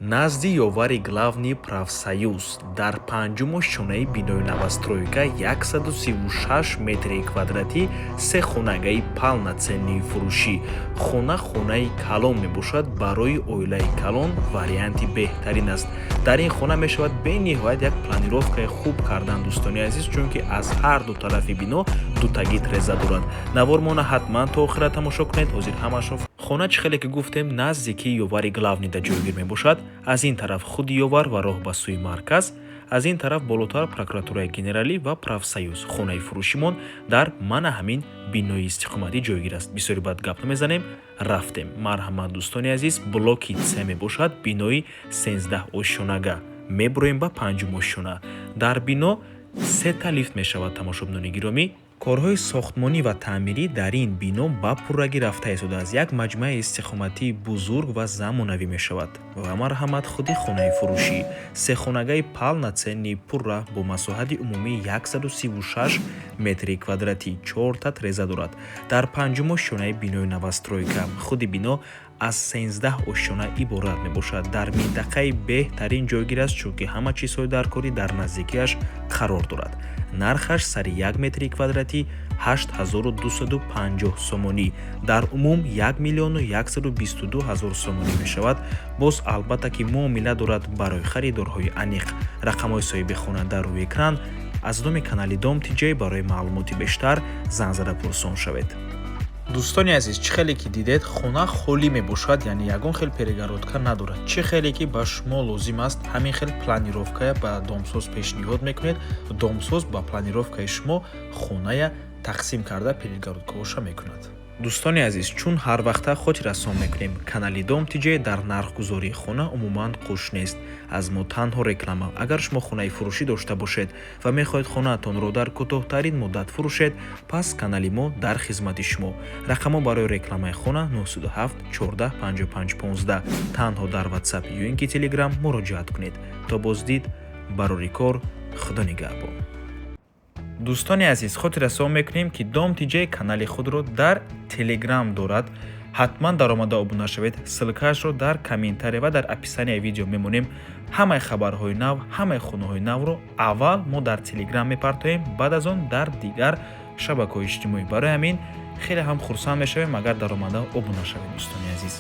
назди ёвари главни профсоюз дар панҷуму шонаи бинои новостройка 136 метри квадратӣ се хонагаи полноценнии фурӯшӣ. Хонаи калон мебошад. Барои оилаи калон варианти беҳтарин аст. Дар ин хона мешавад бениҳоят як планировкаи хуб кардан дӯстони азиз, чунки аз ҳар ду тарафи бино дутагӣ тиреза дорад. Навормона ҳатман то охира тамошо кунед. ҳозир ҳамашро хона чӣ хеле ки гуфтем наздики ёвари главнида ҷойгир мебошад. Аз ин тараф худи ёвар ва роҳ ба сӯи марказ, аз ин тараф болотар прокуратураи генералӣ ва профсоюз. Хонаи фурӯшимон дар мана ҳамин бинои истиқоматӣ ҷойгир аст. Бисёри бад гап намезанем, рафтем. Марҳамат дӯстони азиз, блоки се мебошад. Бинои 13 ошшонага меброем ба 5 ошшона. Дар бино сета лифт мешавад. Тамошобинони гиромӣ, корҳои сохтмонӣ ва таъмирӣ дар ин бино ба пуррагӣ рафта истодааст. Як маҷмӯаи истиқоматии бузург ва замонавӣ мешавад. Ва марҳамат, худи хонаи фурӯшӣ сехонагаи полноценни пурра бо масоҳати умумии 136 метри квадратӣ 4 та тиреза дорад. Дар 5 ошшонаи бинои новостройка худи бино аз 13 ошшона иборат мебошад. Дар минтақаи беҳтарин ҷойгир аст, чунки ҳама чизҳои даркорӣ дар наздикиаш қарор дорад. Нархаш сари 1 метри квадратӣ 8250 сомонӣ, дар умум 1 миллиону 122 ҳазор сомонӣ мешавад. Боз албатта ки муомила дорад барои харидорҳои аниқ. Рақамҳои соҳиби хона дар рӯи экран. Аз номи канали Дом Тиҷей барои маълумоти бештар занг зада пурсон шавед. дӯстони азиз, чӣ хеле ки дидед, хона холӣ мебошад, яъне ягон хел перегородка надорад. Чӣ хеле ки ба шумо лозим аст, ҳамин хел планировка ба домсоз пешниҳод мекунед. Домсоз ба планировкаи шумо хоная тақсим карда перегородкаҳоша мекунад. дӯстони азиз, чун ҳар вақта хотир расон мекунем, канали Дом Тиҷей дар нархгузории хона умуман қуш нест. Аз мо танҳо реклама. Агар шумо хонаи фурӯшӣ дошта бошед ва мехоҳед хонаатонро дар кӯтоҳтарин муддат фурӯшед, пас канали мо дар хизмати шумо. Рақамҳо барои рекламаи хона 097 14 55 15. Танҳо дар WhatsApp ё ин ки Telegram муроҷиат кунед. То боздид, барори кор, худо нигаҳбон. дӯстони азиз, хотир расон мекунем ки Дом Тиҷей канали худро дар Telegram дорад. ҳатман даромада обуна шавед. ссилкаашро дар комментария ва дар описанияи видео мемонем. ҳамаи хабарҳои нав, ҳамаи хонаҳои навро аввал мо дар Telegram мепартоем, баъд аз он дар дигар шабакаҳои иҷтимоӣ. Барои ҳамин хеле ҳам хурсанд мешавем агар даромада обуна шавед. дӯстони азиз.